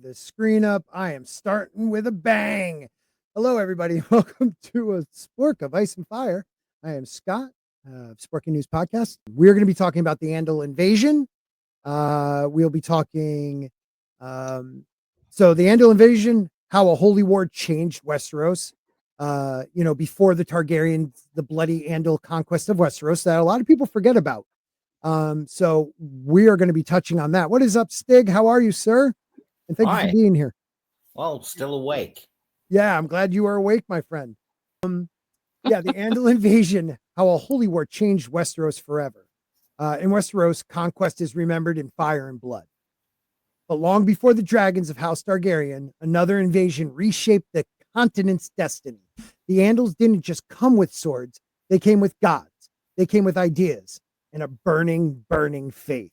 The screen up. I am starting with a bang. Hello, everybody. Welcome to a Spork of Ice and Fire. I am Scott of Sporking News Podcast. We're going to be talking about the Andal invasion. We'll be talking. So the Andal invasion, how a holy war changed Westeros. Before the Targaryens, the bloody Andal conquest of Westeros that a lot of people forget about. So we are going to be touching on that. What is up, Stig? How are you, sir? And thank you for being here. Well, still awake. Yeah, I'm glad you are awake, my friend. The Andal invasion, how a holy war changed Westeros forever. In Westeros, conquest is remembered in fire and blood. But long before the dragons of House Targaryen, another invasion reshaped the continent's destiny. The Andals didn't just come with swords. They came with gods. They came with ideas and a burning, burning faith.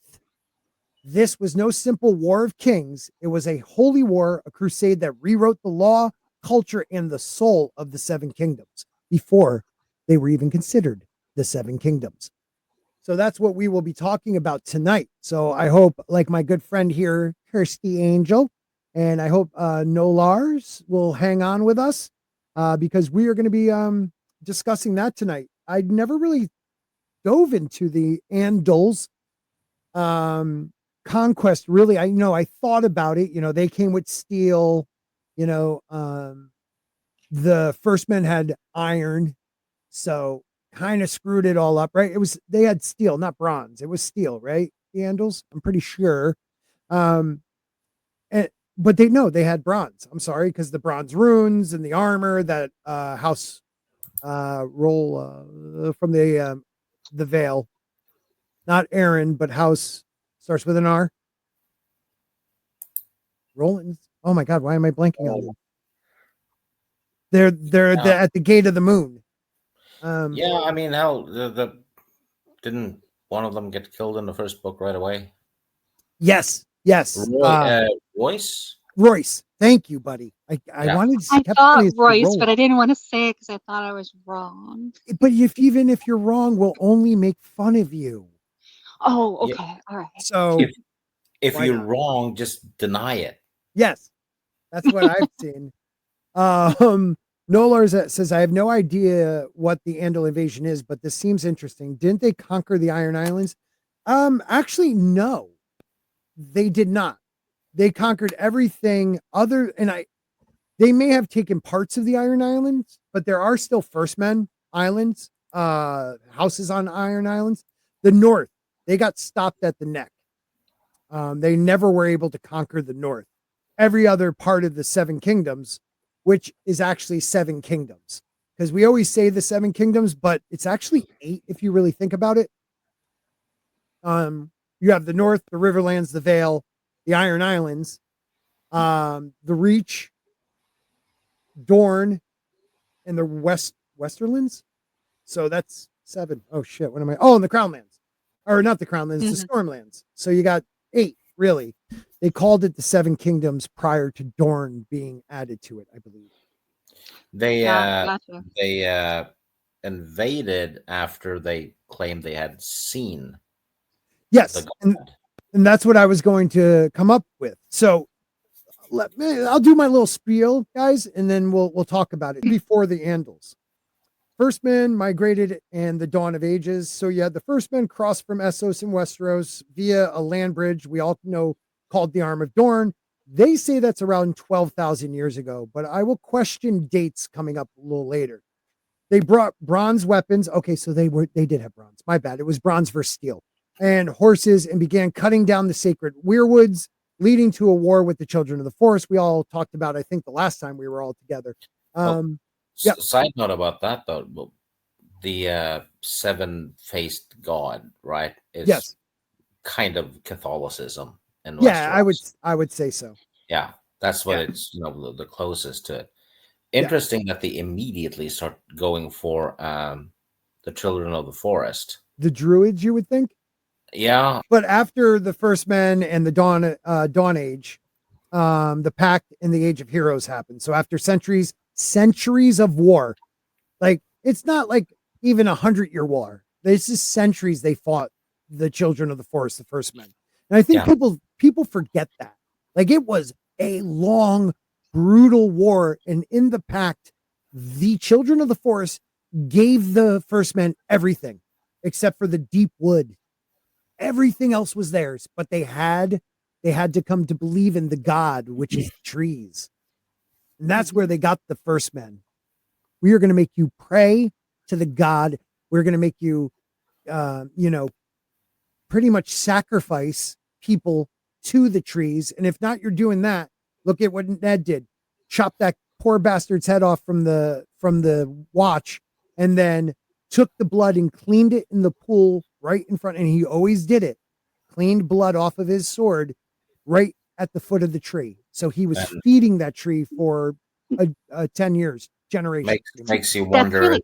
This was no simple war of kings. It was a holy war, a crusade that rewrote the law, culture, and the soul of the Seven Kingdoms before they were even considered the Seven Kingdoms. So that's what we will be talking about tonight. So I hope, like my good friend here, Kirsty Angel, and I hope No Lars will hang on with us because we are going to be discussing that tonight. I never really dove into the Andals conquest. Really, I thought about it. They came with steel. The first men had iron, so kind of screwed it all up, right? They had steel, not bronze. It was steel, right? The Andals, I'm pretty sure. But they had bronze. I'm sorry, because the bronze runes and the armor that House roll from the Vale, not Aaron, but House starts with an R. Rollins. Oh my God, why am I blanking on them? They're at the gate of the moon. I mean, hell, didn't one of them get killed in the first book right away? Yes. Royce. Thank you, buddy. I wanted to. I thought Royce, but I didn't want to say it because I thought I was wrong. But even if you're wrong, we'll only make fun of you. Oh, okay. Yeah. All right. So if you're wrong, just deny it. Yes, that's what I've seen. Nolars says, I have no idea what the Andal invasion is, but this seems interesting. Didn't they conquer the Iron Islands? Actually, no, they did not. They conquered everything they may have taken parts of the Iron Islands, but there are still First Men Islands, houses on Iron Islands. The North, they got stopped at the neck. They never were able to conquer the North. Every other part of the Seven Kingdoms, which is actually Seven Kingdoms, because we always say the Seven Kingdoms, but it's actually 8 if you really think about it. You have the North, the Riverlands, the Vale, the Iron Islands, the Reach, Dorne, and the Westerlands. So that's 7. Oh shit, what am I? Oh, and the Crownlands, or not the Crownlands, the Stormlands. So you got 8 really. They called it the Seven Kingdoms prior to Dorne being added to it, I believe. They invaded after they claimed they had seen. Yes, and that's what I was going to come up with. So I'll do my little spiel, guys, and then we'll talk about it. Before the Andals, First Men migrated and the dawn of ages. So you had the First Men crossed from Essos in Westeros via a land bridge we all know called the Arm of Dorne. They say that's around 12,000 years ago, but I will question dates coming up a little later. They brought bronze weapons. Okay, so they did have bronze. My bad. It was bronze versus steel. And horses, and began cutting down the sacred weirwoods, leading to a war with the Children of the Forest. We all talked about, I think, the last time we were all together. Side note about that, though, the seven-faced God, right? Is kind of Catholicism. I would say so. Yeah, that's what it's the closest to it. Interesting that they immediately start going for the Children of the Forest. The Druids, you would think. Yeah, but after the First Men and the Dawn Age, the Pact and the Age of Heroes happened. So after centuries of war, like it's not like even 100-year war. This is centuries they fought the Children of the Forest, the First Men, and I think people forget that. Like it was a long, brutal war. And in the pact, the children of the forest gave the first men everything except for the deep wood. Everything else was theirs, but they had to come to believe in the god, which is trees. And that's where they got the first men. We are going to make you pray to the god. We're going to make you, pretty much sacrifice people to the trees. And if not, you're doing that. Look at what Ned did. Chop that poor bastard's head off from the watch, and then took the blood and cleaned it in the pool right in front. And he always did it. Cleaned blood off of his sword right at the foot of the tree. So he was feeding that tree for 10 years, generations. Makes you That's wonder. really,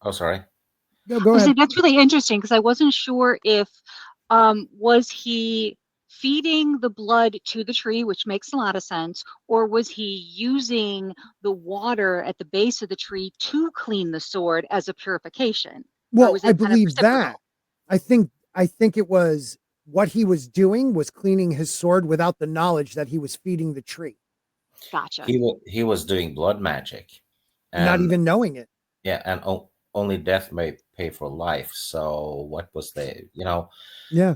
Oh, sorry. No, go I ahead. said that's really interesting because I wasn't sure if was he feeding the blood to the tree, which makes a lot of sense, or was he using the water at the base of the tree to clean the sword as a purification? Or Well, was I it kind of believe that. reciprocal? I think it was what he was doing was cleaning his sword without the knowledge that he was feeding the tree, Gotcha. He was doing blood magic, not and even knowing it. yeah, and only death may pay for life. So what was Yeah.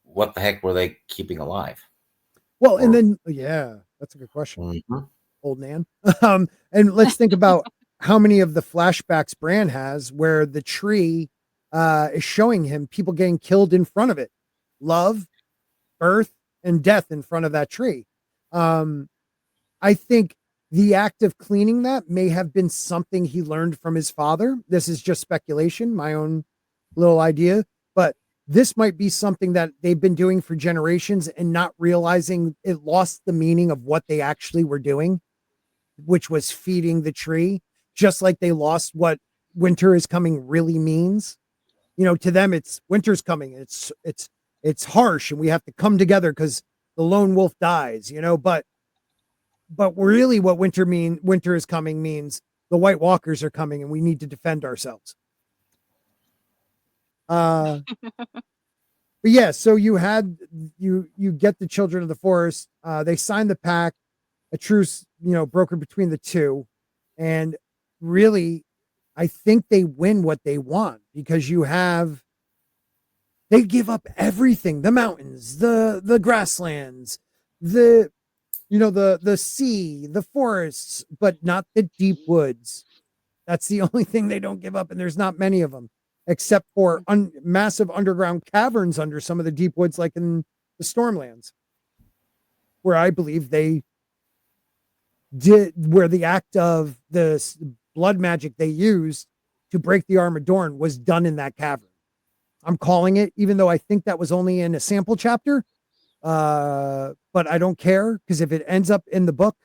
what the heck were they keeping alive? Well, and Or then that's a good question, Mhm. old man. And let's think about how many of the flashbacks Bran has where the tree is showing him people getting killed in front of it. Love, birth, and death in front of that tree. I think the act of cleaning that may have been something he learned from his father. This is just speculation, my own little idea, but this might be something that they've been doing for generations and not realizing it lost the meaning of what they actually were doing, which was feeding the tree, just like they lost what winter is coming really means. To them, it's winter's coming. It's harsh and we have to come together because the lone wolf dies, but really what winter is coming means the White Walkers are coming and we need to defend ourselves. But yeah, so you get the children of the forest. They signed the pact, a truce, brokered between the two. And really, I think they win what they want because they give up everything, the mountains, the grasslands, the the sea, the forests, but not the deep woods. That's the only thing they don't give up, and there's not many of them, except for massive underground caverns under some of the deep woods, like in the Stormlands, where I believe they where the act of the blood magic they used to break the Arm of Dorne was done in that cavern. I'm calling it, even though I think that was only in a sample chapter. But I don't care because if it ends up in the book,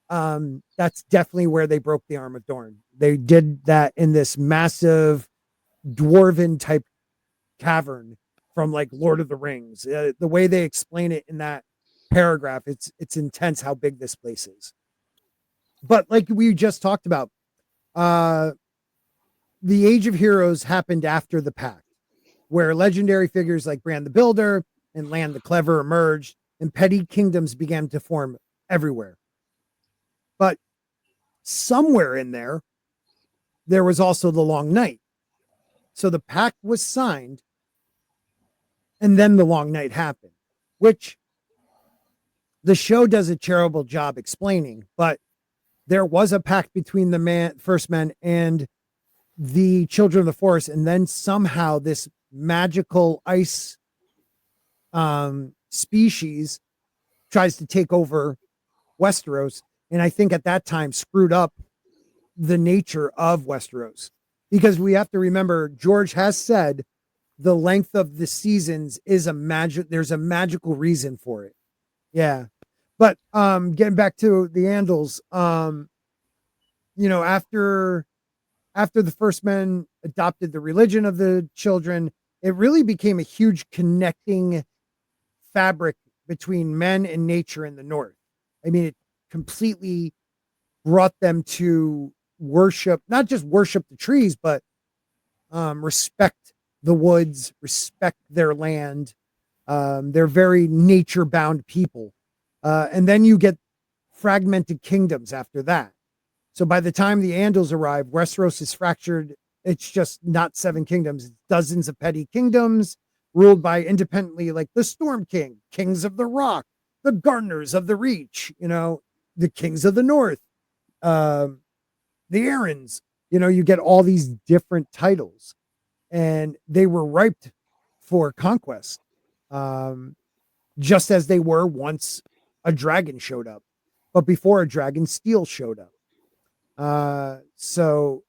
that's definitely where they broke the Arm of Dorne. They did that in this massive dwarven type cavern from like Lord of the Rings. The way they explain it in that paragraph, it's intense how big this place is. But like we just talked about, the Age of Heroes happened after the Pact, where legendary figures like Bran the Builder and Land the Clever emerged, and petty kingdoms began to form everywhere. But somewhere in there was also the Long Night. So the pact was signed, and then the Long Night happened, which the show does a terrible job explaining, but there was a pact between the first men and the children of the forest, and then somehow this magical ice species tries to take over Westeros, and I think at that time screwed up the nature of Westeros, because we have to remember George has said the length of the seasons is there's a magical reason for it. Yeah. But getting back to the Andals, after the first men adopted the religion of the children, it really became a huge connecting fabric between men and nature in the north. I mean, it completely brought them to worship, not just worship the trees, but respect the woods, respect their land. They're very nature bound people. And then you get fragmented kingdoms after that. So by the time the Andals arrive, Westeros is fractured. It's just not 7 kingdoms, it's dozens of petty kingdoms ruled by independently, like the Storm King, Kings of the Rock, the Gardeners of the Reach, the Kings of the North, the Aarons. You get all these different titles, and they were ripe for conquest, just as they were once a dragon showed up, but before a dragon, steel showed up. So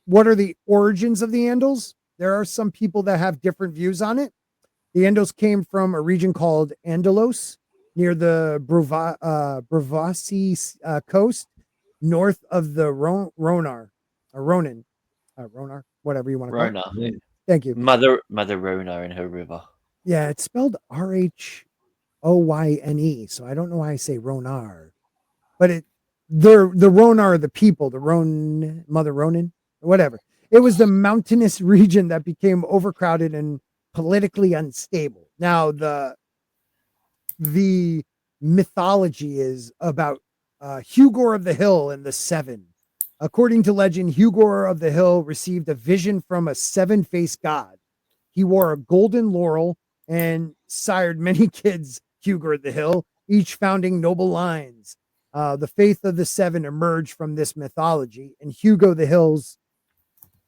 what are the origins of the Andals? There are some people that have different views on it. The Andals came from a region called Andalos near the Bravasi coast, north of the Ronar, whatever you want to call Rona. it. Thank you. Mother Rona in her river. Yeah, it's spelled Rhoyne, so I don't know why I say Ronar, but the Ronar are the people, Mother Ronan, whatever. It was the mountainous region that became overcrowded and politically unstable. Now the mythology is about Hugor of the Hill and the Seven. According to legend, Hugor of the Hill received a vision from a 7-faced god. He wore a golden laurel and sired many kids, Hugor of the Hill, each founding noble lines. The faith of the 7 emerged from this mythology, and Hugo the Hills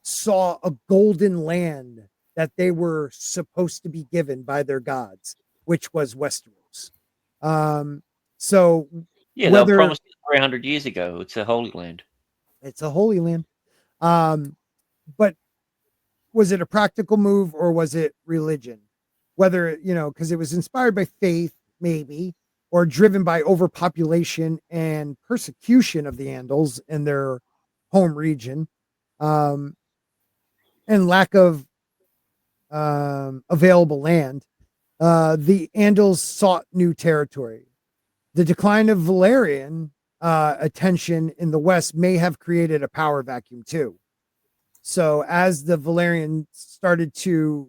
saw a golden land that they were supposed to be given by their gods, which was Westeros. So yeah, they were promised 300 years ago. It's a holy land. It's a holy land. But was it a practical move or was it religion? Whether, because it was inspired by faith, maybe, or driven by overpopulation and persecution of the Andals in their home region, and lack of available land, the Andals sought new territory. The decline of Valyrian attention in the West may have created a power vacuum too. So as the Valyrian started to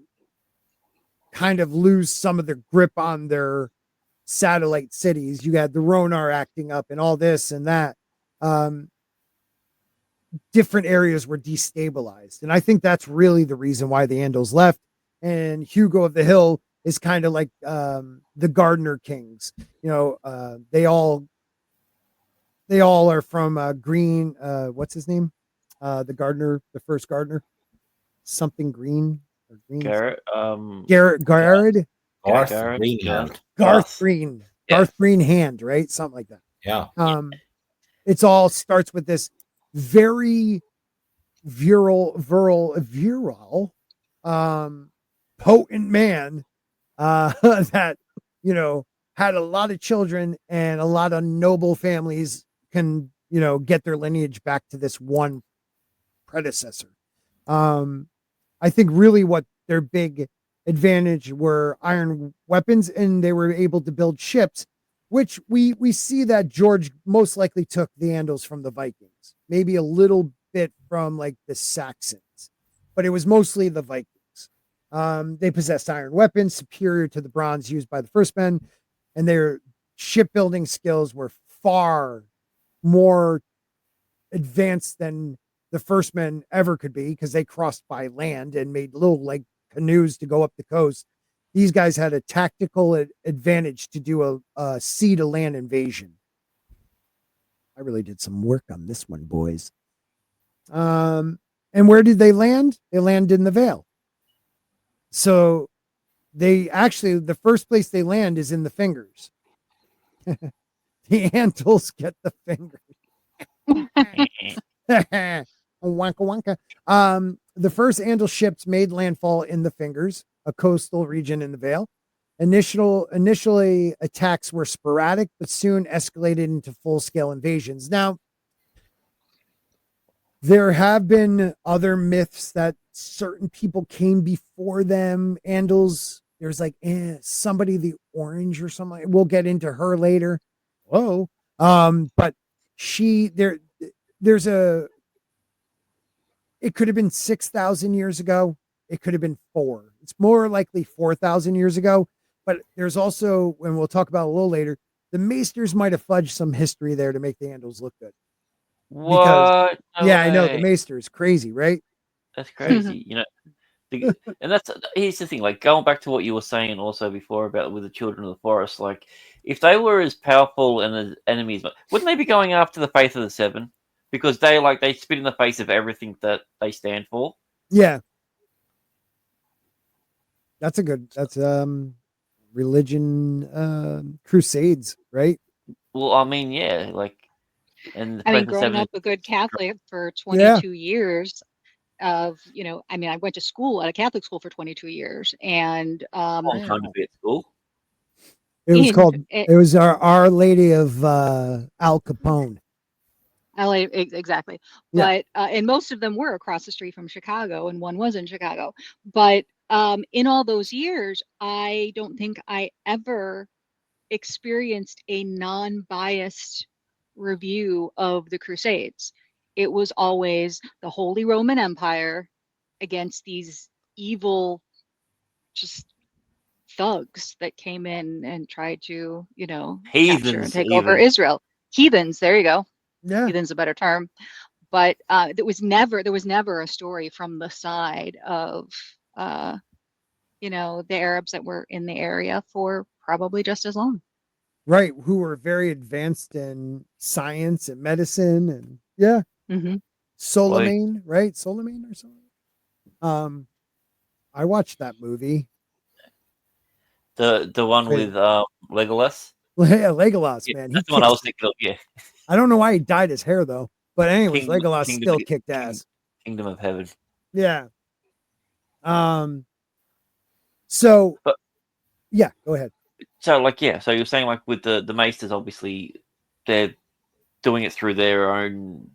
kind of lose some of their grip on their satellite cities, you had the Ronar acting up and all this and that. Different areas were destabilized. And I think that's really the reason why the Andals left. And Hugo of the Hill is kind of like the Gardener Kings. They all are from Green. What's his name? The gardener, the first gardener, something Green or Green. Garrett. Garrett. Garth Garrett, Greenhand. Garth Green. Yeah. Garth Green Hand, right? Something like that. Yeah. It's all starts with this very virile, potent man that had a lot of children and a lot of noble families can get their lineage back to this one predecessor. I think really what their big advantage were iron weapons, and they were able to build ships, which we see that George most likely took the Andals from the Vikings, maybe a little bit from like the Saxons, but it was mostly the Vikings. They possessed iron weapons superior to the bronze used by the first men, and their shipbuilding skills were far more advanced than the first men ever could be, because they crossed by land and made little like canoes to go up the coast. These guys had a tactical advantage to do a sea to land invasion. I really did some work on this one, boys. And where did they land? They landed in the Vale. So the first place they land is in the Fingers. The Andals get the Fingers. Wonka wonka. The first Andal ships made landfall in the Fingers, a coastal region in the Vale. Initially, attacks were sporadic, but soon escalated into full-scale invasions. Now, there have been other myths that certain people came before them. Andals, there's like somebody the Orange or something. We'll get into her later. Whoa. But it could have been 6,000 years ago. It could have been 4. It's more likely 4,000 years ago. But there's also, and we'll talk about a little later, the maesters might have fudged some history there to make the Andals look good. Because What? No yeah, I know the way. maesters crazy, right? That's crazy. And that's here's the thing. Like going back to what you were saying also before about with the children of the forest. Like if they were as powerful and as enemies, wouldn't they be going after the faith of the seven? Because they spit in the face of everything that they stand for. Yeah. That's religion crusades, right? Well, I mean, yeah, like, and the I faith mean, of the growing seven is up a good Catholic for Yeah. 22 years of, I mean, I went to school at a Catholic school for 22 years, and a long time to be at school. It was in it was Our Lady of Al Capone. LA, exactly. Yeah. But and most of them were across the street from Chicago, and one was in Chicago. But in all those years, I don't think I ever experienced a non-biased review of the Crusades. It was always the Holy Roman Empire against these evil, just thugs that came in and tried to, capture and Heathens, take over even. Israel. Heathens, there you go. Yeah. Heathen's a better term. But there was never a story from the side of the Arabs that were in the area for probably just as long. Right. Who were very advanced in science and medicine and yeah. Mm-hmm. Soleimani, right? Soleimani or something. I watched that movie. The one Wait. with Legolas. Yeah, Legolas, Yeah, man. that's the one I was thinking of. Yeah. I don't know why he dyed his hair though. But anyways, Kingdom, Legolas Kingdom, still kicked ass. Kingdom of Heaven. Yeah. So But yeah, go ahead. so so you're saying like with the maesters, obviously they're doing it through their own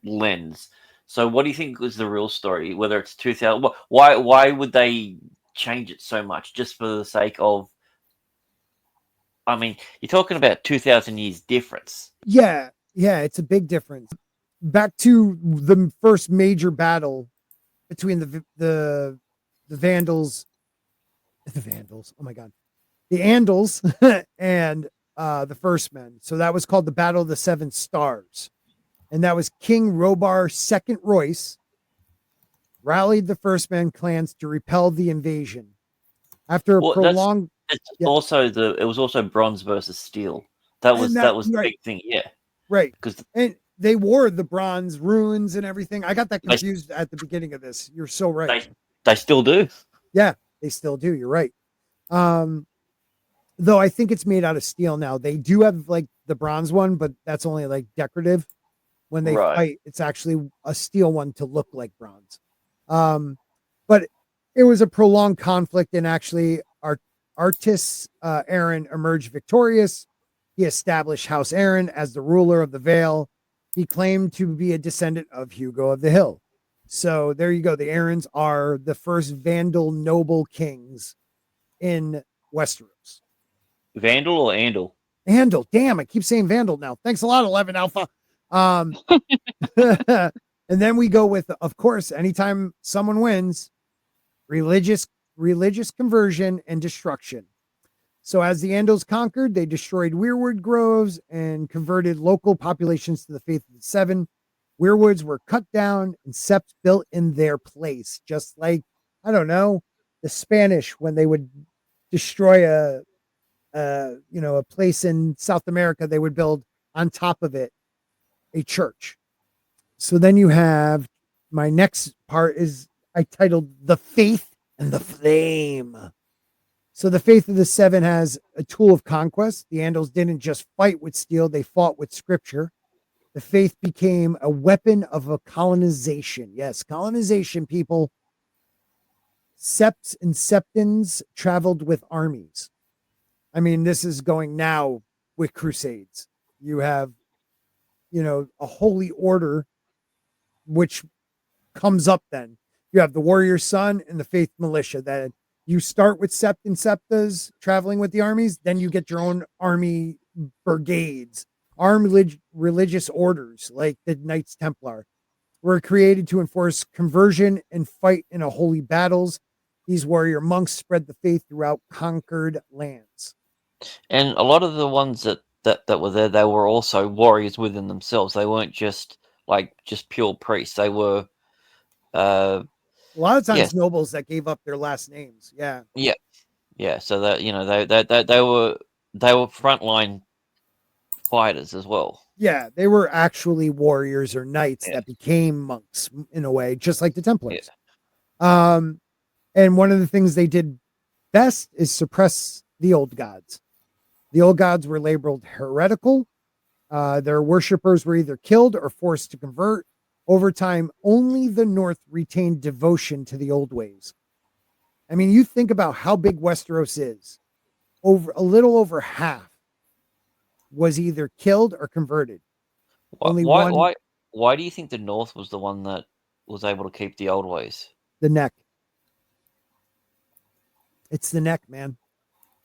lens. So what do you think was the real story? Whether it's 2000, why would they change it so much just for the sake of? I mean, you're talking about 2,000 years difference. Yeah, it's a big difference. Back to the first major battle between the Vandals, oh my god, the Andals and the First Men. So that was called the Battle of the Seven Stars, and that was King Robar's second Royce rallied the First Men clans to repel the invasion. After a prolonged, it was also bronze versus steel. That was the big thing, yeah. Right. Because and they wore the bronze runes and everything. I got that confused at the beginning of this. You're so right. They still do. Yeah, they still do. You're right. Though I think it's made out of steel now. They do have like the bronze one, but that's only like decorative. When they fight, it's actually a steel one to look like bronze. But it was a prolonged conflict, and actually Artis Aaron emerged victorious. He established House Aaron as the ruler of the Vale. He claimed to be a descendant of Hugo of the Hill. So there you go. The Aarons are the first Vandal noble kings in Westeros. Vandal or Andal? Andal. Damn, I keep saying Vandal now. Thanks a lot, 11 Alpha. And then we go with, of course, anytime someone wins, religious conversion and destruction. So as the Andals conquered, they destroyed weirwood groves and converted local populations to the faith of the Seven. Weirwoods were cut down and septs built in their place, just like, I don't know, the Spanish when they would destroy a place in South America, they would build on top of it a church. So then you have my next part is I titled The Faith and the Flame. So the faith of the Seven has a tool of conquest. The Andals didn't just fight with steel, they fought with scripture. The faith became a weapon of a colonization. Yes, colonization, people. Septs and septons traveled with armies. I mean, this is going now with crusades. You have, a holy order, which comes up then. You have the warrior son and the faith militia that you start with sept and septas traveling with the armies, then you get your own army brigades. Armed religious orders like the Knights Templar were created to enforce conversion and fight in a holy battles. These warrior monks spread the faith throughout conquered lands. And a lot of the ones that that were there, they were also warriors within themselves. They weren't just pure priests. They were A lot of times yes, nobles that gave up their last names. Yeah. yeah. So that they were frontline fighters as well. Yeah, they were actually warriors or knights Yeah. that became monks in a way, just like the Templars. Yeah. And one of the things they did best is suppress the old gods. The old gods were labeled heretical. Their worshippers were either killed or forced to convert. Over time, only the North retained devotion to the old ways. I mean, you think about how big Westeros is. Over a little over half was either killed or converted. Only Why one, why why do you think the North was the one that was able to keep the old ways? the neck. It's the neck, man.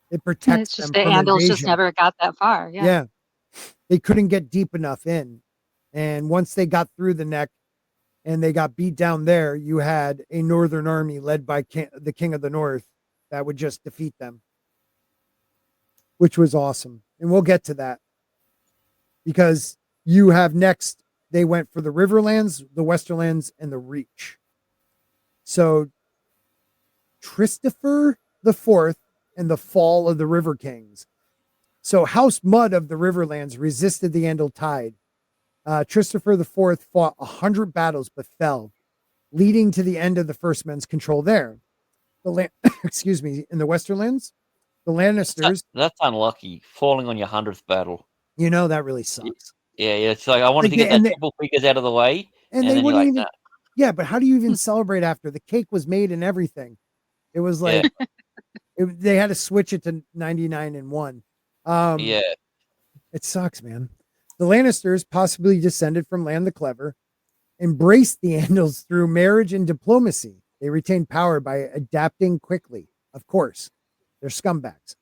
It protects It's just them the from Andals just invasion. never got that far. Yeah. Yeah. They couldn't get deep enough in. And once they got through the neck and they got beat down there, you had a northern army led by the King of the North that would just defeat them, which was awesome. And we'll get to that because you have next, they went for the Riverlands, the Westerlands, and the Reach. So Christopher the Fourth and the fall of the River Kings. So House Mud of the Riverlands resisted the Andal tide. Christopher IV fought 100 battles but fell, leading to the end of the First Men's control there. Excuse me, in the Westerlands, the Lannisters. That's unlucky. Falling on your 100th battle. You know that really sucks. Yeah, it's like I wanted to get that triple figures out of the way, and then they you're wouldn't like, even. nah. Yeah, but how do you even celebrate after the cake was made and everything? It was like they had to switch it to 99 and 1. Yeah. It sucks, man. The Lannisters, possibly descended from Land the Clever, embraced the Andals through marriage and diplomacy. They retained power by adapting quickly. Of course, they're scumbags.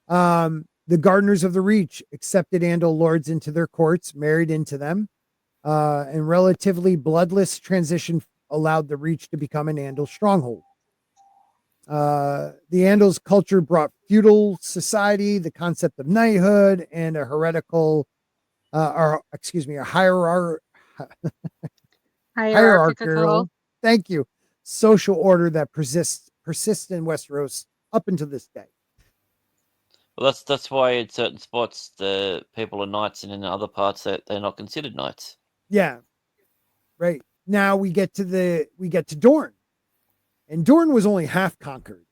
The Gardeners of the Reach accepted Andal lords into their courts, married into them, and relatively bloodless transition allowed the Reach to become an Andal stronghold. The Andals culture brought feudal society, the concept of knighthood, and a heretical, a hierarchical, thank you, social order that persists in Westeros up until this day. Well, that's why in certain spots the people are knights, and in other parts that they're not considered knights. Yeah, right. Now we get to Dorne, and Dorne was only half conquered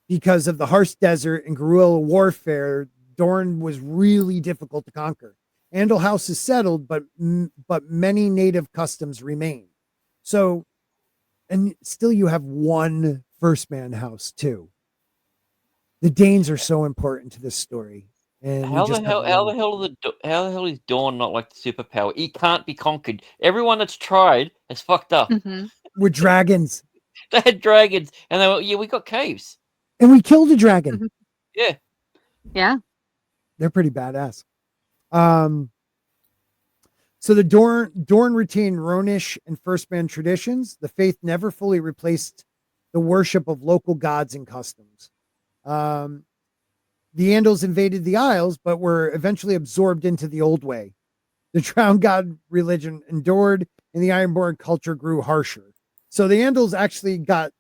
because of the harsh desert and guerrilla warfare. Dorne was really difficult to conquer. Andal House is settled, but many native customs remain. So, and still you have one First Man house too. The Danes are so important to this story. And how the hell is Dawn not like the superpower? He can't be conquered. Everyone that's tried has fucked up. Mm-hmm. With dragons. They had dragons, and they were, we got caves. And we killed a dragon. Mm-hmm. Yeah. Yeah. They're pretty badass. So the Dorne retained Rhonish and First Man traditions. The faith never fully replaced the worship of local gods and customs. The Andals invaded the Isles, but were eventually absorbed into the old way. The Drown God religion endured, and the Ironborn culture grew harsher. So the Andals actually got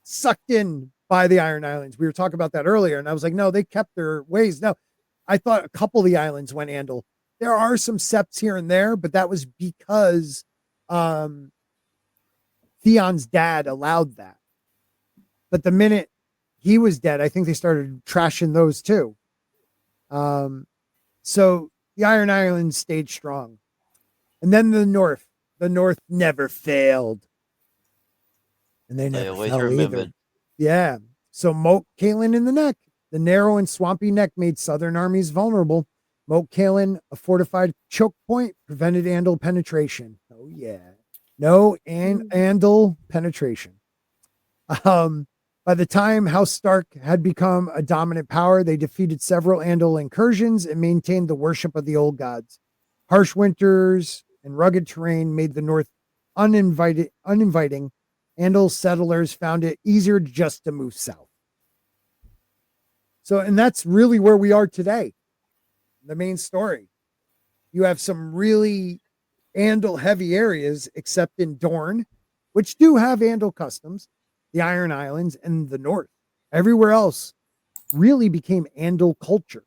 sucked in by the Iron Islands. We were talking about that earlier, and I was like, no, they kept their ways. No, I thought a couple of the islands went Andal. There are some septs here and there, but that was because Theon's dad allowed that. But the minute he was dead, I think they started trashing those too. So the Iron Islands stayed strong. And then the North never failed. And they never always fell remembered. either. Yeah. So Moat Cailin in the neck. The narrow and swampy neck made southern armies vulnerable. Moat Cailin, a fortified choke point, prevented Andal penetration. Oh yeah. No Andal penetration. By the time House Stark had become a dominant power, they defeated several Andal incursions and maintained the worship of the old gods. Harsh winters and rugged terrain made the North uninviting. Andal settlers found it easier just to move south. So, and that's really where we are today. the main story. You have some really Andal heavy areas, except in Dorne, which do have Andal customs, the Iron Islands, and the North. Everywhere else really became Andal culture.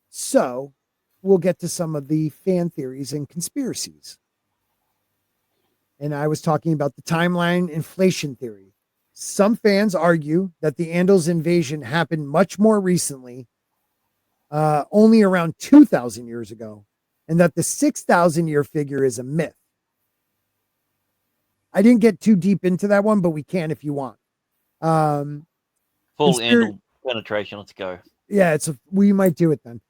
So we'll get to some of the fan theories and conspiracies. And I was talking about the timeline inflation theory. Some fans argue that the Andals invasion happened much more recently, only around 2,000 years ago, and that the 6,000 year figure is a myth. I didn't get too deep into that one, but we can if you want. Full Andal penetration. Let's go. Yeah, we might do it then.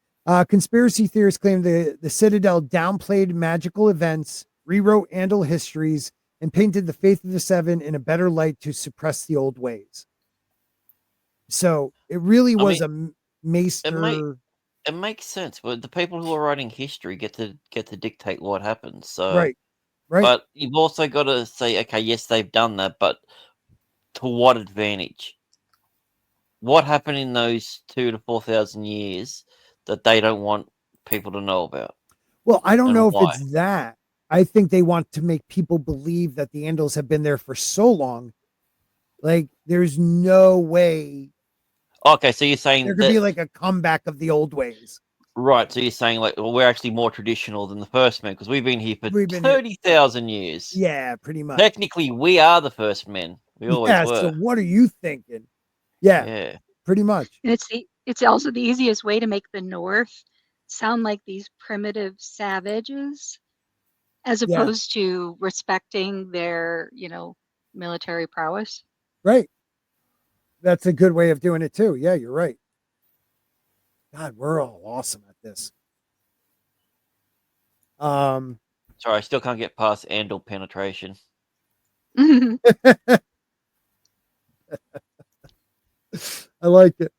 Conspiracy theorists claim the Citadel downplayed magical events, rewrote Andal histories, and painted the Faith of the Seven in a better light to suppress the old ways. So it really was a maester. It makes sense, but the people who are writing history get to dictate what happens. So Right. But you've also got to say, okay, yes, they've done that, but to what advantage? What happened in those 2,000 to 4,000 years that they don't want people to know about? Well, I don't know why? if it's that. I think they want to make people believe that the Andals have been there for so long. Like, there's no way. Okay, so you're saying there could be like a comeback of the old ways. Right, so you're saying like, well, we're actually more traditional than the first men because we've been here for 30,000 years. Yeah, pretty much. Technically, we are the first men. We always were. So what are you thinking? Yeah, pretty much. And it's also the easiest way to make the North sound like these primitive savages, as opposed to respecting their, military prowess. Right. That's a good way of doing it too. Yeah, you're right. God, we're all awesome at this. Sorry, I still can't get past Andal penetration. I like it.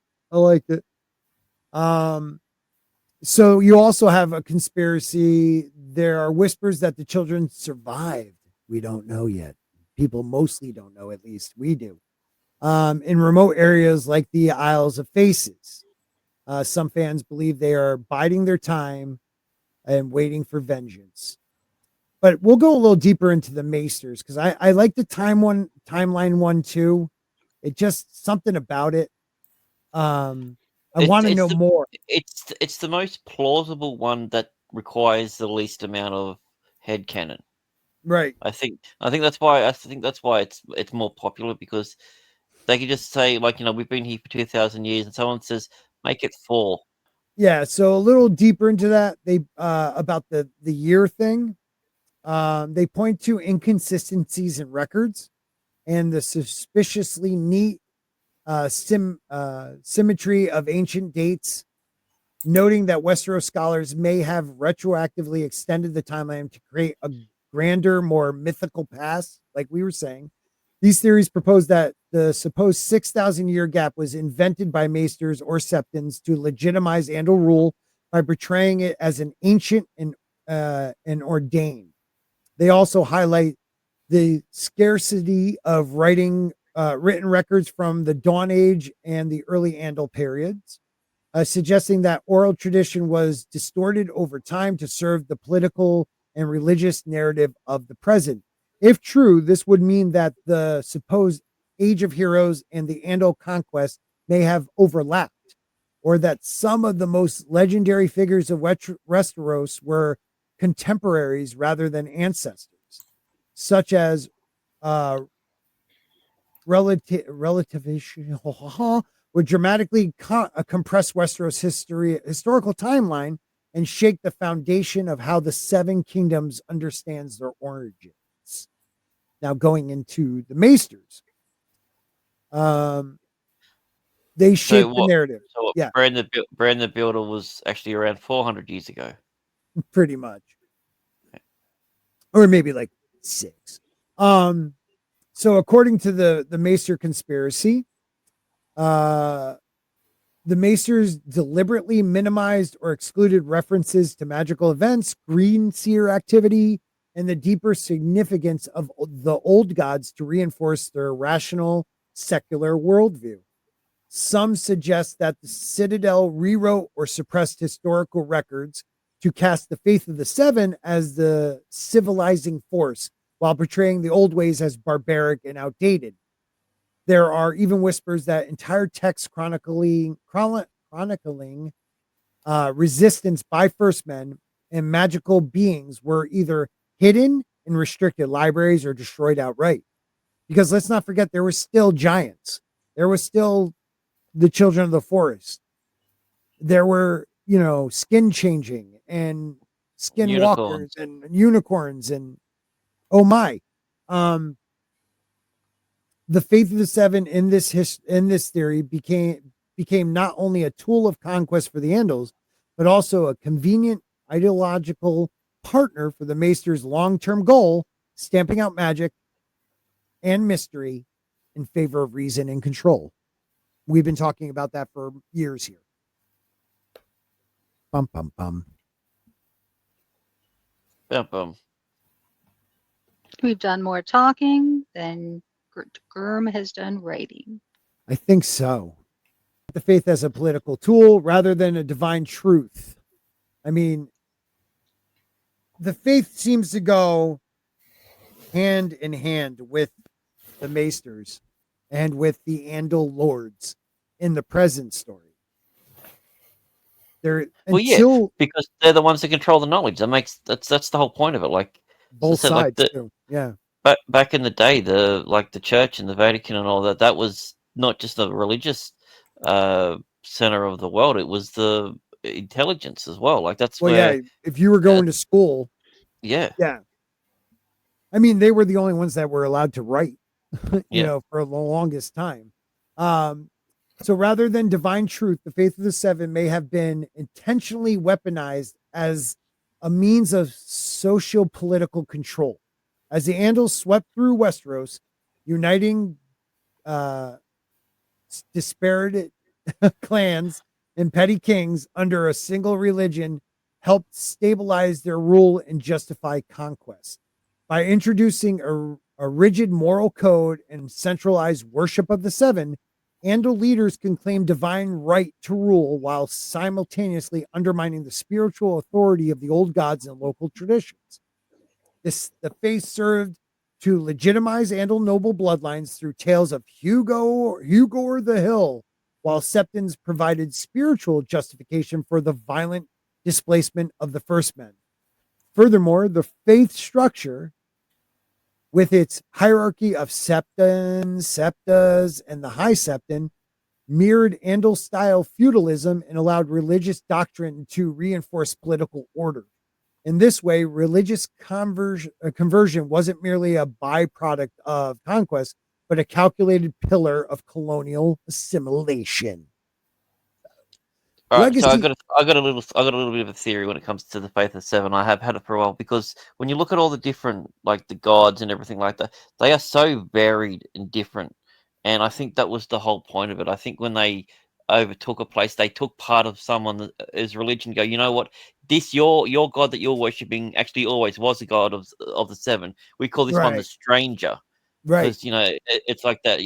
So you also have a conspiracy. There are whispers that the children survived. We don't know yet. People mostly don't know, at least we do. In remote areas like the Isles of Faces. Some fans believe they are biding their time and waiting for vengeance. But we'll go a little deeper into the maesters because I like the timeline one too. It just something about it. I want to know more. It's the most plausible one that requires the least amount of headcanon. Right. I think that's why it's more popular because they can just say like, we've been here for 2,000 years and someone says make it 4. Yeah, so a little deeper into that, they about the year thing. They point to inconsistencies in records and the suspiciously neat symmetry of ancient dates, noting that Westeros scholars may have retroactively extended the timeline to create a grander, more mythical past, like we were saying. These theories propose that the supposed 6,000 year gap was invented by maesters or septons to legitimize Andal rule by portraying it as an ancient and ordained. They also highlight the scarcity of written records from the Dawn Age and the early Andal periods, suggesting that oral tradition was distorted over time to serve the political and religious narrative of the present. If true, this would mean that the supposed Age of Heroes and the Andal conquest may have overlapped, or that some of the most legendary figures of Westeros were contemporaries rather than ancestors, such as relativation would dramatically compress Westeros historical timeline and shake the foundation of how the Seven Kingdoms understands their origins. Now going into the maesters, they shape the narrative. So Bran the Builder was actually around 400 years ago. Pretty much. Or maybe like 6. So according to the Maester conspiracy, the Maesters deliberately minimized or excluded references to magical events, green seer activity, and the deeper significance of the old gods to reinforce their rational, secular worldview. Some suggest that the Citadel rewrote or suppressed historical records to cast the Faith of the Seven as the civilizing force, while portraying the old ways as barbaric and outdated. There are even whispers that entire texts chronicling resistance by First Men and magical beings were either hidden in restricted libraries or destroyed outright. Because let's not forget, there were still giants. There was still the children of the forest. There were, skin changing and skin walkers Unicorns. and unicorns and oh my. The Faith of the Seven in this theory became not only a tool of conquest for the Andals, but also a convenient ideological partner for the Maesters' long-term goal, stamping out magic and mystery in favor of reason and control. We've been talking about that for years here. Bum, bum, bum. We've done more talking than Gurm has done writing. I think so. The faith as a political tool rather than a divine truth. I mean, the faith seems to go hand in hand with the Maesters and with the Andal lords in the present story. Because they're the ones that control the knowledge. That's the whole point of it. Like both sides, too. Yeah. But back in the day, the church and the Vatican and all that was not just a religious center of the world. It was the intelligence as well. Like that's where. Yeah. If you were going to school. Yeah. Yeah. I mean, they were the only ones that were allowed to write, for the longest time. So rather than divine truth, the Faith of the Seven may have been intentionally weaponized as a means of socio-political control. As the Andals swept through Westeros, uniting disparate clans and petty kings under a single religion helped stabilize their rule and justify conquest. By introducing a rigid moral code and centralized worship of the Seven, Andal leaders can claim divine right to rule while simultaneously undermining the spiritual authority of the old gods and local traditions. The faith served to legitimize Andal noble bloodlines through tales of Hugo the Hill, while Septons provided spiritual justification for the violent displacement of the First Men. Furthermore, the faith structure, with its hierarchy of septons, septas, and the high septon, mirrored Andal-style feudalism and allowed religious doctrine to reinforce political order. In this way, religious conversion wasn't merely a byproduct of conquest, but a calculated pillar of colonial assimilation. All right, so I got a little bit of a theory when it comes to the Faith of Seven. I have had it for a while because when you look at all the different, like the gods and everything like that, they are so varied and different. And I think that was the whole point of it. I think when they overtook a place, they took part of someone's religion. Go, you know what? This your god that you're worshiping actually always was a god of the Seven. We call this one the Stranger, right? Because it's like that.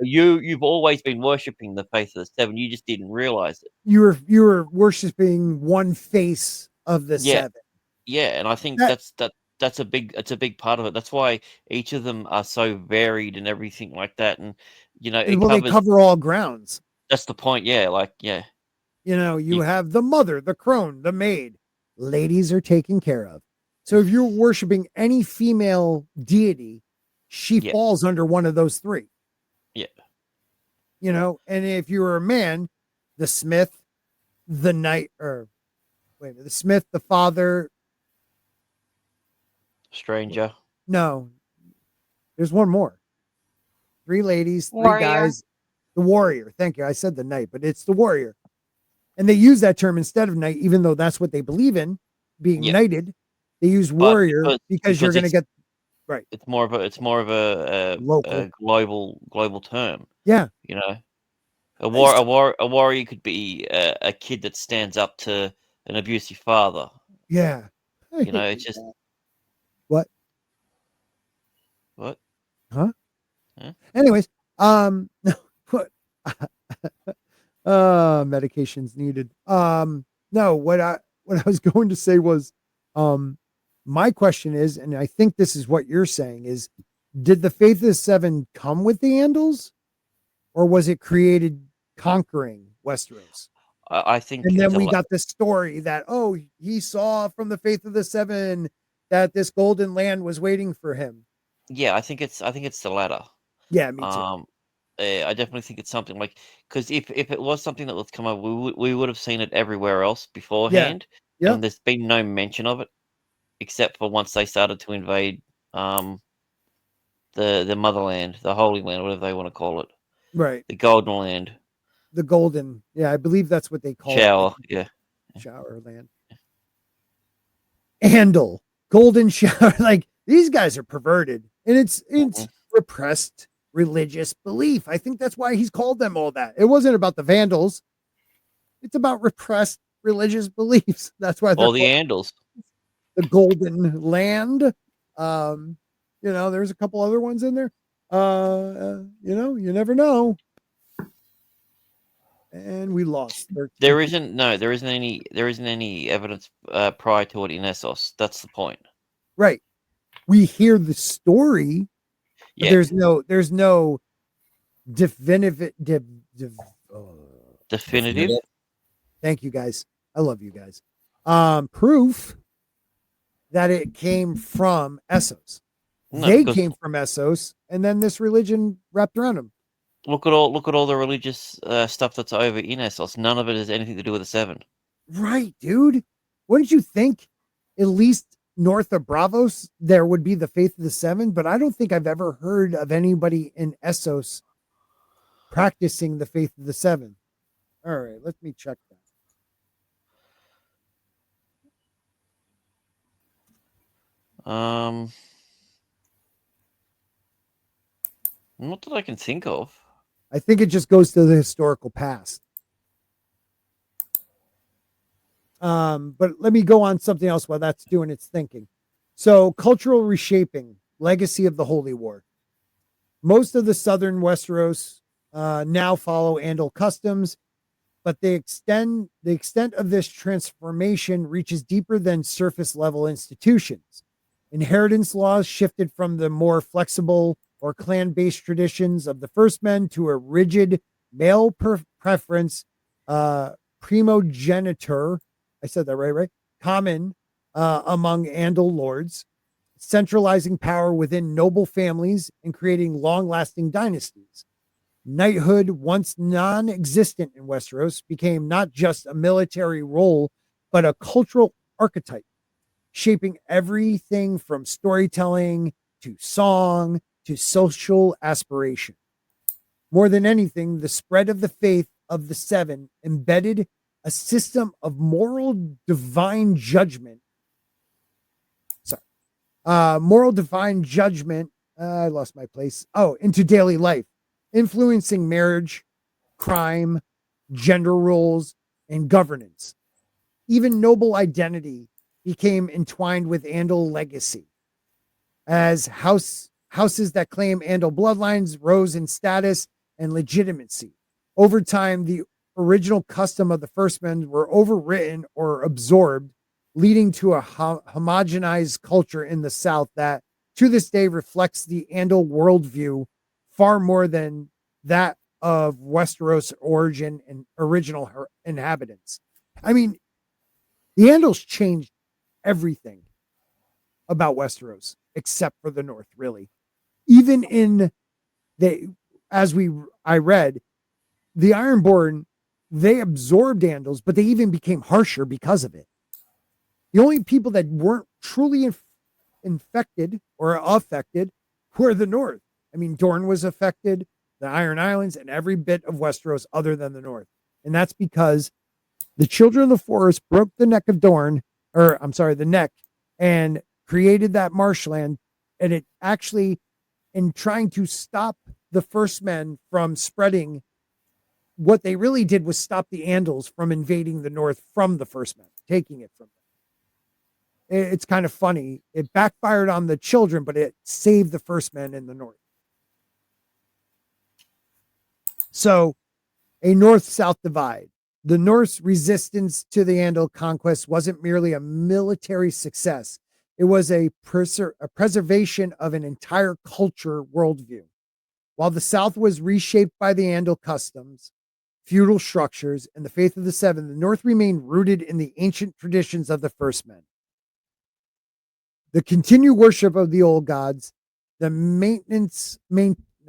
You've always been worshiping the Faith of the Seven. You just didn't realize it. You were worshiping one face of the Seven. Yeah, and I think that's a big part of it. That's why each of them are so varied and everything like that. And they cover all grounds. That's the point. Yeah, you have the mother, the crone, the maid. Ladies are taken care of. So if you're worshiping any female deity, she falls under one of those three. Yeah. And if you were a man, the smith, the knight, the smith, the father. Stranger. No. There's one more. 3 ladies, 3 warrior. Guys. The warrior. Thank you. I said the knight, but it's the warrior. And they use that term instead of knight, even though that's what they believe in, being knighted. They use warrior because you're going to get right. It's more of a global term. Yeah. A warrior could be a kid that stands up to an abusive father. Yeah. It's just what? What? Huh? Anyways, Medications needed. No, what I was going to say was, my question is, and I think this is what you're saying is, did the Faith of the Seven come with the Andals, or was it created conquering Westeros? I think And then it's a we la- got this story that, oh, he saw from the Faith of the Seven that this golden land was waiting for him. yeah, I think it's the latter. Yeah, me too. I definitely think it's something like, because if it was something that was come up, we would have seen it everywhere else beforehand, Yep. and there's been no mention of it except for once they started to invade the motherland, the Holy Land, whatever they want to call it, Right. the Golden Land, The golden. Yeah, I believe that's what they call Shower, it. yeah. Shower land. Andal. Golden shower. Like, these guys are perverted. And it's repressed religious belief. I think that's why he's called them all that. It wasn't about the Vandals. It's about repressed religious beliefs. That's why they're Or the called Andals. the Golden Land. There's a couple other ones in there. You never know. And we lost. There isn't any evidence prior to it in Essos. That's the point. Right. We hear the story. But Yeah. there's no definitive. Definitive. Thank you guys. I love you guys. Proof that it came from Essos. No, They because came from Essos, and then this religion wrapped around them. look at all the religious stuff that's over in Essos. None of it has anything to do with the Seven. Right, dude. Wouldn't you think at least north of Bravos there would be the Faith of the Seven? But I don't think I've ever heard of anybody in Essos practicing the Faith of the Seven. All right, let me check that. Not that I can think of. I think it just goes to the historical past. But let me go on something else while that's doing its thinking. So, cultural reshaping, legacy of the Holy War. Most of the southern Westeros now follow Andal customs, but the extent of this transformation reaches deeper than surface level institutions. Inheritance laws shifted from the more flexible or clan-based traditions of the First Men to a rigid male preference primogeniture. I said that right? Common among Andal lords, centralizing power within noble families and creating long-lasting dynasties. Knighthood, once non-existent in Westeros, became not just a military role, but a cultural archetype, shaping everything from storytelling to song to social aspiration. More than anything, the spread of the faith of the Seven embedded a system of moral divine judgment. Moral divine judgment. I lost my place. Into daily life, influencing marriage, crime, gender roles, and governance. Even noble identity became entwined with Andal legacy, as houses that claim Andal bloodlines rose in status and legitimacy. Over time, the original custom of the First Men were overwritten or absorbed, leading to a homogenized culture in the South that, to this day, reflects the Andal worldview far more than that of Westeros' origin and original inhabitants. I mean, the Andals changed everything about Westeros except for the North, really. Even in I read, the Ironborn, they absorbed Andals, but they even became harsher because of it. The only people that weren't truly infected or affected were the North. I mean, Dorne was affected, the Iron Islands, and every bit of Westeros other than the North. And that's because the Children of the Forest broke the neck of Dorne, the neck, and created that marshland. And it actually, in trying to stop the First Men from spreading, what they really did was stop the Andals from invading the North from the First Men, taking it from them. It's kind of funny. It backfired on the children, but it saved the First Men in the North. So A north-south divide. The North's resistance to the Andal conquest wasn't merely a military success. It was a preservation of an entire culture worldview. While the South was reshaped by the Andal customs, feudal structures, and the faith of the Seven, the North remained rooted in the ancient traditions of the first men. The continued worship of the old gods, the maintenance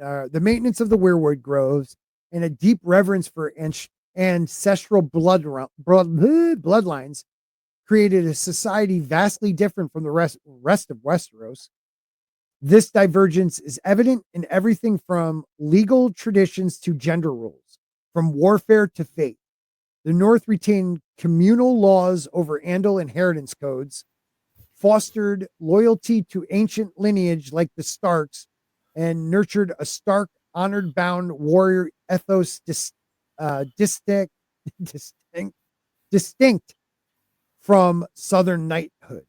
of the weirwood groves, and a deep reverence for ancestral bloodlines created a society vastly different from the rest of Westeros. This divergence is evident in everything from legal traditions to gender roles, from warfare to faith. The North retained communal laws over Andal inheritance codes, fostered loyalty to ancient lineage like the Starks, and nurtured a Stark honored bound warrior ethos distinct from Southern knighthood.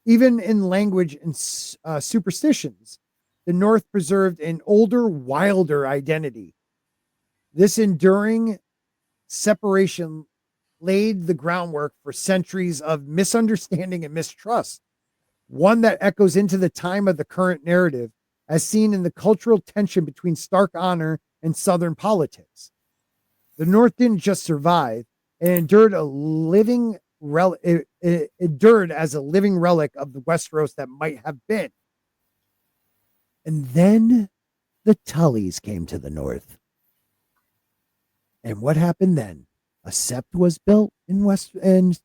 Even in language and superstitions, the North preserved an older, wilder identity. This enduring separation laid the groundwork for centuries of misunderstanding and mistrust, one that echoes into the time of the current narrative, as seen in the cultural tension between Stark honor and Southern politics. The North didn't just survive, it endured as a living relic of the Westeros that might have been. And then the Tullys came to the North. And what happened then? A sept was built in Winterfell.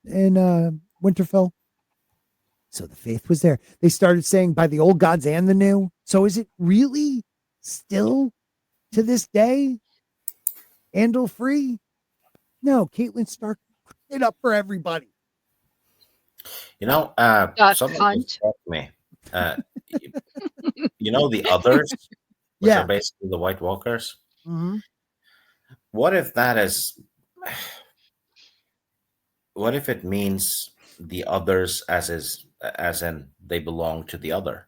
So the faith was there. They started saying by the old gods and the new. So is it really still to this day Andal free? No, Caitlin Stark put it up for everybody. Someone just asked me. The others, which are basically the White Walkers. Mm-hmm. What if that is? What if it means the others as in they belong to the other?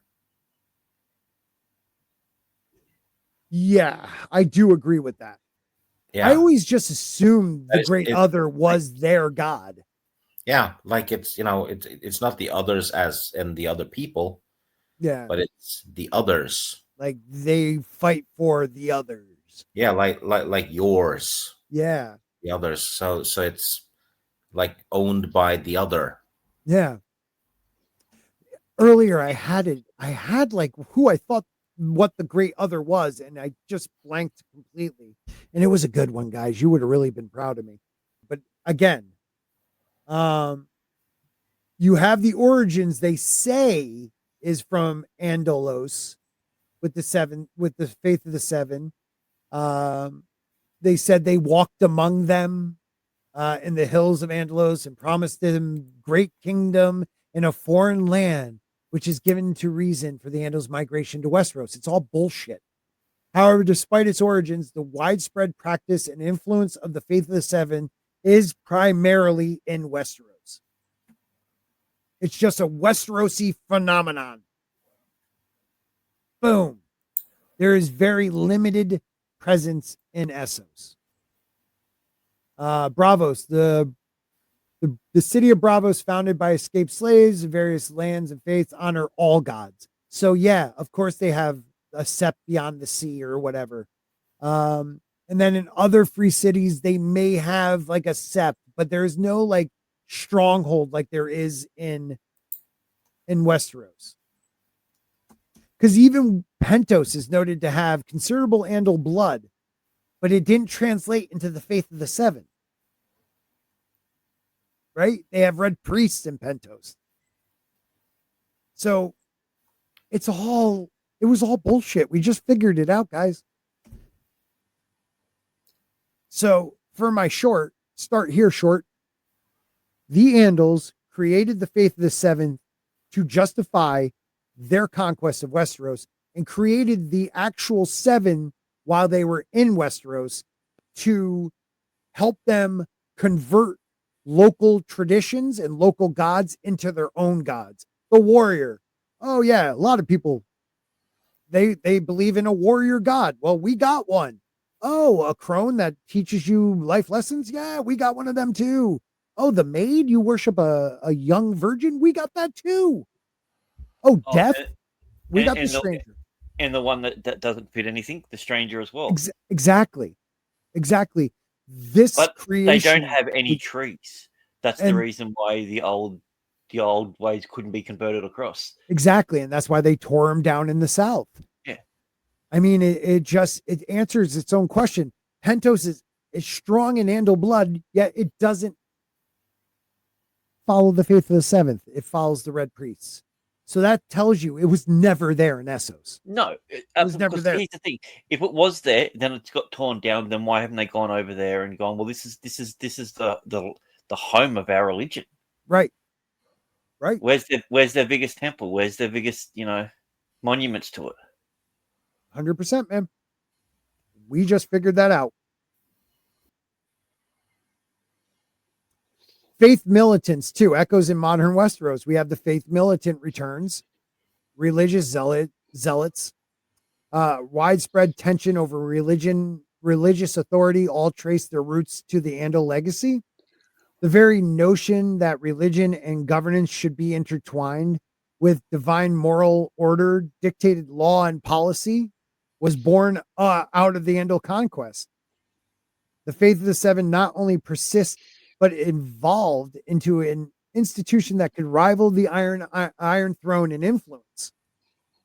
Yeah, I do agree with that. Yeah. I always just assumed the great other was their god. Yeah, like it's not the others as in the other people. Yeah. But it's the others. Like they fight for the others. Yeah, like yours. Yeah. The others. So it's like owned by the other. Yeah. Earlier I had like who I thought what the great other was, and I just blanked completely. And it was a good one, guys. You would have really been proud of me. But again, you have the origins they say is from Andalos with the faith of the Seven. They said they walked among them in the hills of Andalos and promised them great kingdom in a foreign land, which is given to reason for the Andals' migration to Westeros. It's all bullshit. However, despite its origins, the widespread practice and influence of the faith of the Seven is primarily in Westeros. It's just a Westerosi phenomenon. Boom. There is very limited presence in Essos. Bravos, the city of Bravos, founded by escaped slaves of various lands and faiths, honor all gods. So yeah, of course they have a sept beyond the sea or whatever. And then in other free cities, they may have like a sept, but there's no like stronghold like there is in Westeros. Because even Pentos is noted to have considerable Andal blood, but it didn't translate into the faith of the Seven. Right? They have red priests in Pentos. So it was all bullshit. We just figured it out, guys. So for my short, the Andals created the faith of the Seven to justify their conquest of Westeros and created the actual Seven while they were in Westeros to help them convert local traditions and local gods into their own gods. The warrior. Oh yeah, a lot of people they believe in a warrior god. Well, we got one. Oh, a crone that teaches you life lessons? Yeah, we got one of them too. Oh, the maid, you worship a young virgin? We got that too. Oh, Oh, death? We got the and stranger. the one that doesn't fit anything, the stranger as well. Exactly. This But they don't creation, have any trees. That's the and reason why the old ways couldn't be converted across. exactly, and that's why they tore him down in the south. Yeah. I mean, it answers its own question. Pentos is strong in Andal blood, yet it doesn't follow the faith of the seventh. It follows the red priests. So that tells you it was never there in Essos. No, It was never because there. here's the thing: if it was there, then it's got torn down. Then why haven't they gone over there and gone? Well, this is the home of our religion. Right. Where's their biggest temple? Where's their biggest monuments to it? 100%, man. We just figured that out. Faith militants, too. Echoes in modern Westeros. We have the faith militant returns, religious zealots, widespread tension over religious authority, all trace their roots to the Andal legacy. The very notion that religion and governance should be intertwined with divine moral order, dictated law, and policy was born out of the Andal conquest. The faith of the seven not only persists, but evolved into an institution that could rival the Iron Throne in influence.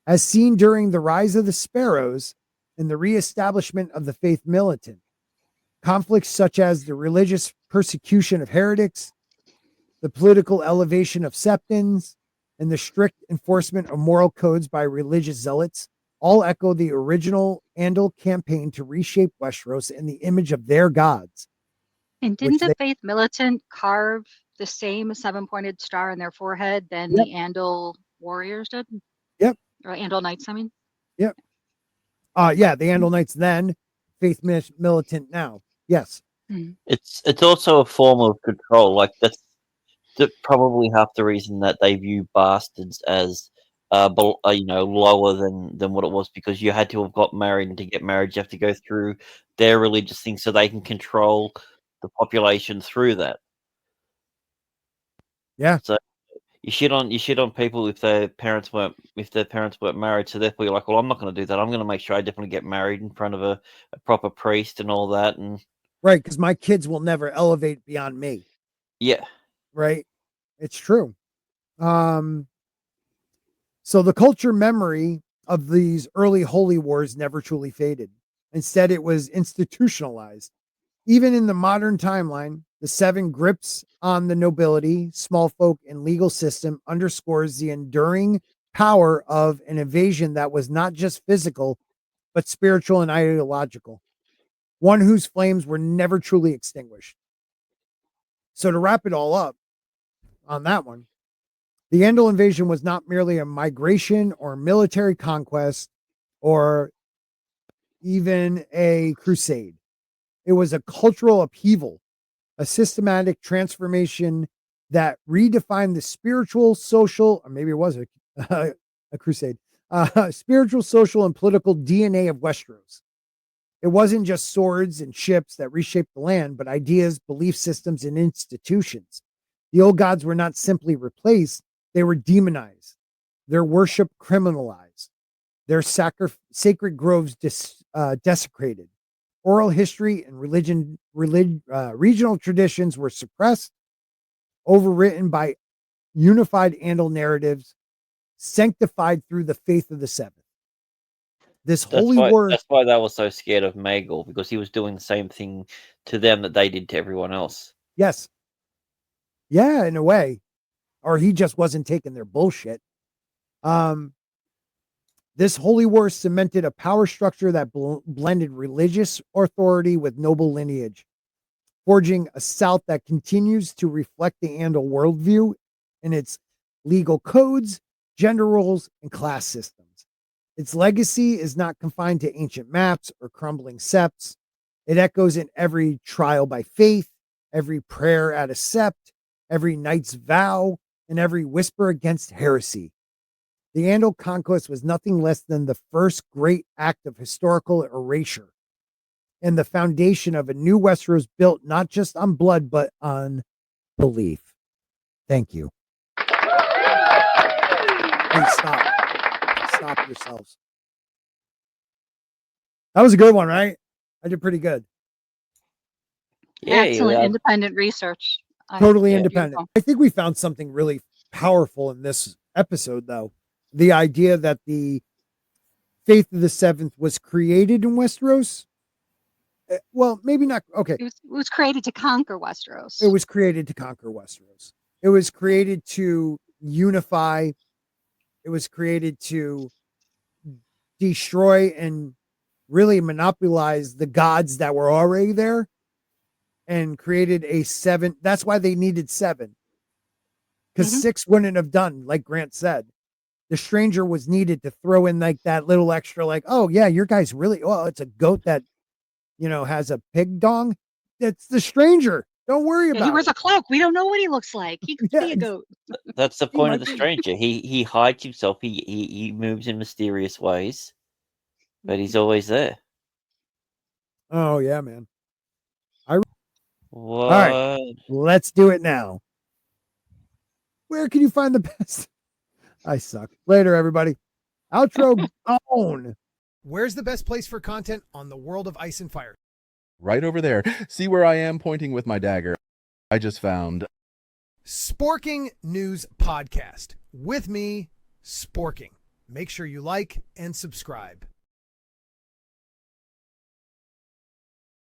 As seen during the rise of the Sparrows and the reestablishment of the faith militant, conflicts such as the religious persecution of heretics, the political elevation of septons, and the strict enforcement of moral codes by religious zealots all echo the original Andal campaign to reshape Westeros in the image of their gods. And didn't the faith militant carve the same seven-pointed star in their forehead than the Andal warriors did? Yep. Or Andal knights, I mean? Yep. Yeah, the Andal knights then, faith militant now. Yes. It's also a form of control. Like that's probably half the reason that they view bastards as lower than what it was, because you had to have got married, and to get married you have to go through their religious thing so they can control the population through that. Yeah. So you shit on people if their parents weren't married, so therefore you're like, well, I'm not going to do that. I'm going to make sure I definitely get married in front of a proper priest and all that. And right, because my kids will never elevate beyond me. Yeah. Right. It's true. So the culture memory of these early holy wars never truly faded. Instead, it was institutionalized. Even in the modern timeline, the seven grips on the nobility, small folk, and legal system underscores the enduring power of an invasion that was not just physical, but spiritual and ideological, one whose flames were never truly extinguished. So to wrap it all up on that one, the Andal invasion was not merely a migration or military conquest or even a crusade. It was a cultural upheaval, a systematic transformation that redefined the spiritual, social, or maybe it was a crusade, spiritual, social, and political DNA of Westeros. It wasn't just swords and ships that reshaped the land, but ideas, belief systems, and institutions. The old gods were not simply replaced, they were demonized, their worship criminalized, their sacred groves desecrated. Oral history and regional traditions were suppressed, overwritten by unified Andal narratives, sanctified through the faith of the seven. This holy war. That's why they were so scared of Maegor, because he was doing the same thing to them that they did to everyone else. Yes. Yeah, in a way. Or he just wasn't taking their bullshit. This holy war cemented a power structure that blended religious authority with noble lineage, forging a South that continues to reflect the Andal worldview in its legal codes, gender roles, and class systems. Its legacy is not confined to ancient maps or crumbling septs. It echoes in every trial by faith, every prayer at a sept, every knight's vow, and every whisper against heresy. The Andal conquest was nothing less than the first great act of historical erasure. and the foundation of a new Westeros built not just on blood, but on belief. Thank you. Hey, stop. Stop yourselves. That was a good one, right? I did pretty good. Yeah, Excellent yeah. independent research. Totally Yeah. independent. Beautiful. I think we found something really powerful in this episode, though. The idea that the Faith of the Seventh was created in Westeros. Well, maybe not. Okay. It was created to conquer Westeros. It was created to conquer Westeros. It was created to unify. It was created to destroy and really monopolize the gods that were already there and created a 7. That's why they needed 7. Because Mhm. 6 wouldn't have done, like Grant said. The stranger was needed to throw in like that little extra, like, oh yeah, your guy's really, well, it's a goat that, has a pig dong. It's the stranger. Don't worry Yeah, about he wears it. a cloak. We don't know what he looks like. He could be Yeah, a goat. That's the He point might of the be. stranger. He hides himself. He moves in mysterious ways, but he's always there. Oh yeah, man. What? right. Let's do it now. Where can you find the best? I suck. Later, everybody. Outro on. Where's the best place for content on the world of Ice and Fire? Right over there. See where I am pointing with my dagger? I just found Sporking News Podcast with me, Sporking. Make sure you like and subscribe.